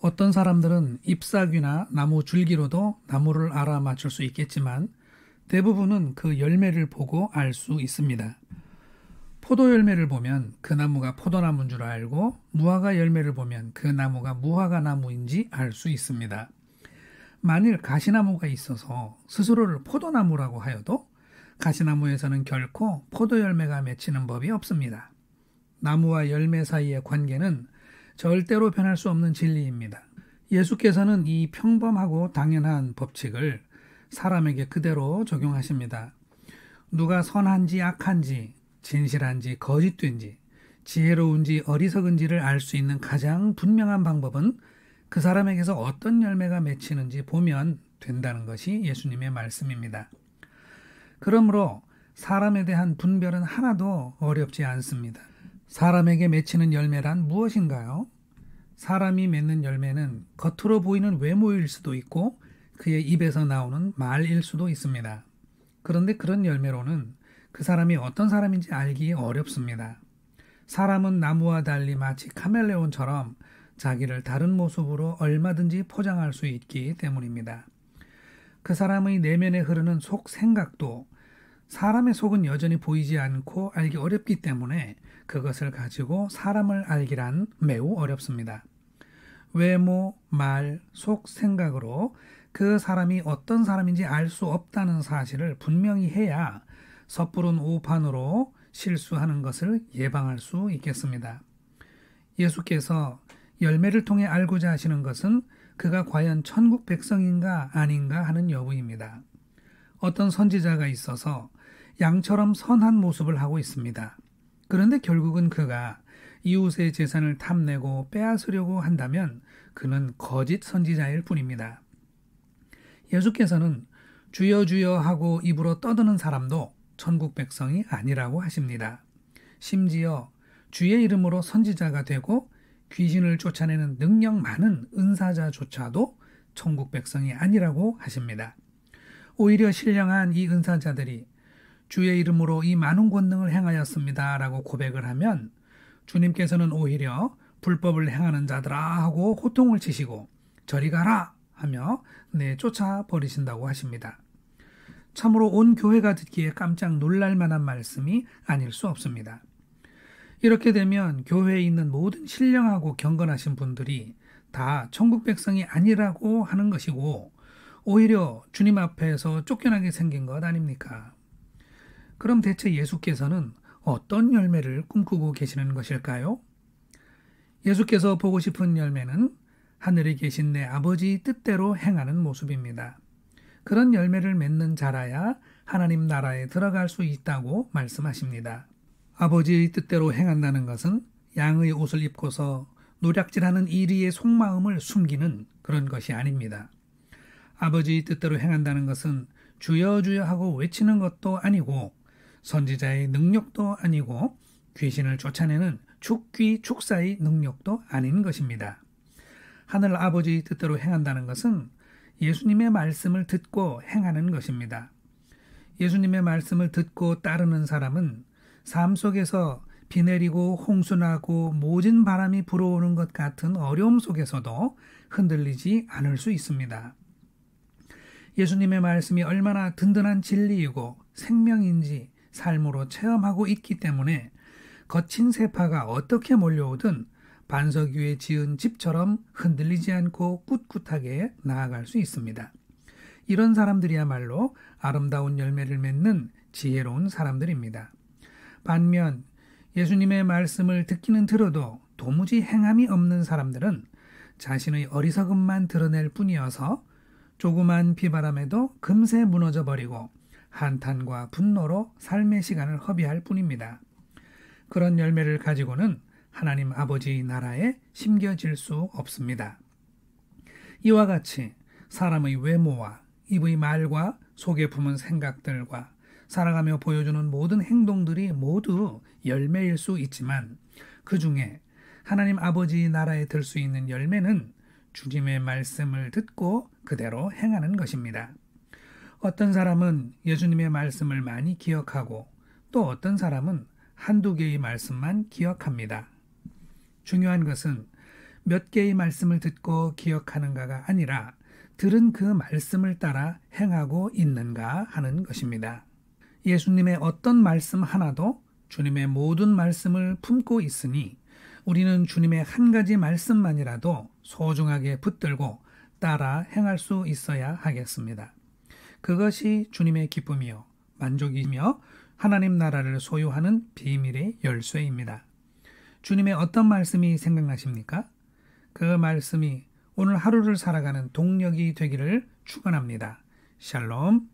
어떤 사람들은 잎사귀나 나무 줄기로도 나무를 알아맞힐 수 있겠지만 대부분은 그 열매를 보고 알 수 있습니다. 포도 열매를 보면 그 나무가 포도나무인 줄 알고 무화과 열매를 보면 그 나무가 무화과 나무인지 알 수 있습니다. 만일 가시나무가 있어서 스스로를 포도나무라고 하여도 가시나무에서는 결코 포도 열매가 맺히는 법이 없습니다. 나무와 열매 사이의 관계는 절대로 변할 수 없는 진리입니다. 예수께서는 이 평범하고 당연한 법칙을 사람에게 그대로 적용하십니다. 누가 선한지 악한지, 진실한지 거짓된지, 지혜로운지 어리석은지를 알 수 있는 가장 분명한 방법은 그 사람에게서 어떤 열매가 맺히는지 보면 된다는 것이 예수님의 말씀입니다. 그러므로 사람에 대한 분별은 하나도 어렵지 않습니다. 사람에게 맺히는 열매란 무엇인가요? 사람이 맺는 열매는 겉으로 보이는 외모일 수도 있고 그의 입에서 나오는 말일 수도 있습니다. 그런데 그런 열매로는 그 사람이 어떤 사람인지 알기 어렵습니다. 사람은 나무와 달리 마치 카멜레온처럼 자기를 다른 모습으로 얼마든지 포장할 수 있기 때문입니다. 그 사람의 내면에 흐르는 속 생각도 사람의 속은 여전히 보이지 않고 알기 어렵기 때문에 그것을 가지고 사람을 알기란 매우 어렵습니다. 외모, 말, 속 생각으로 그 사람이 어떤 사람인지 알 수 없다는 사실을 분명히 해야 섣부른 오판으로 실수하는 것을 예방할 수 있겠습니다. 예수께서 열매를 통해 알고자 하시는 것은 그가 과연 천국 백성인가 아닌가 하는 여부입니다. 어떤 선지자가 있어서 양처럼 선한 모습을 하고 있습니다. 그런데 결국은 그가 이웃의 재산을 탐내고 빼앗으려고 한다면 그는 거짓 선지자일 뿐입니다. 예수께서는 주여 주여 하고 입으로 떠드는 사람도 천국 백성이 아니라고 하십니다. 심지어 주의 이름으로 선지자가 되고 귀신을 쫓아내는 능력 많은 은사자조차도 천국 백성이 아니라고 하십니다. 오히려 신령한 이 은사자들이 주의 이름으로 이 많은 권능을 행하였습니다 라고 고백을 하면 주님께서는 오히려 불법을 행하는 자들아 하고 호통을 치시고 저리 가라 하며 내쫓아 버리신다고 하십니다. 참으로 온 교회가 듣기에 깜짝 놀랄 만한 말씀이 아닐 수 없습니다. 이렇게 되면 교회에 있는 모든 신령하고 경건하신 분들이 다 천국 백성이 아니라고 하는 것이고 오히려 주님 앞에서 쫓겨나게 생긴 것 아닙니까? 그럼 대체 예수께서는 어떤 열매를 꿈꾸고 계시는 것일까요? 예수께서 보고 싶은 열매는 하늘에 계신 내 아버지 뜻대로 행하는 모습입니다. 그런 열매를 맺는 자라야 하나님 나라에 들어갈 수 있다고 말씀하십니다. 아버지의 뜻대로 행한다는 것은 양의 옷을 입고서 노략질하는 이리의 속마음을 숨기는 그런 것이 아닙니다. 아버지의 뜻대로 행한다는 것은 주여 주여 하고 외치는 것도 아니고 선지자의 능력도 아니고 귀신을 쫓아내는 축귀 축사의 능력도 아닌 것입니다. 하늘 아버지의 뜻대로 행한다는 것은 예수님의 말씀을 듣고 행하는 것입니다. 예수님의 말씀을 듣고 따르는 사람은 삶 속에서 비 내리고 홍수나고 모진 바람이 불어오는 것 같은 어려움 속에서도 흔들리지 않을 수 있습니다. 예수님의 말씀이 얼마나 든든한 진리이고 생명인지 삶으로 체험하고 있기 때문에 거친 세파가 어떻게 몰려오든 반석 위에 지은 집처럼 흔들리지 않고 꿋꿋하게 나아갈 수 있습니다. 이런 사람들이야말로 아름다운 열매를 맺는 지혜로운 사람들입니다. 반면 예수님의 말씀을 듣기는 들어도 도무지 행함이 없는 사람들은 자신의 어리석음만 드러낼 뿐이어서 조그만 비바람에도 금세 무너져 버리고 한탄과 분노로 삶의 시간을 허비할 뿐입니다. 그런 열매를 가지고는 하나님 아버지의 나라에 심겨질 수 없습니다. 이와 같이 사람의 외모와 입의 말과 속에 품은 생각들과 살아가며 보여주는 모든 행동들이 모두 열매일 수 있지만 그 중에 하나님 아버지의 나라에 들 수 있는 열매는 주님의 말씀을 듣고 그대로 행하는 것입니다. 어떤 사람은 예수님의 말씀을 많이 기억하고 또 어떤 사람은 한두 개의 말씀만 기억합니다. 중요한 것은 몇 개의 말씀을 듣고 기억하는가가 아니라 들은 그 말씀을 따라 행하고 있는가 하는 것입니다. 예수님의 어떤 말씀 하나도 주님의 모든 말씀을 품고 있으니 우리는 주님의 한 가지 말씀만이라도 소중하게 붙들고 따라 행할 수 있어야 하겠습니다. 그것이 주님의 기쁨이요 만족이며 하나님 나라를 소유하는 비밀의 열쇠입니다. 주님의 어떤 말씀이 생각나십니까? 그 말씀이 오늘 하루를 살아가는 동력이 되기를 축원합니다. 샬롬.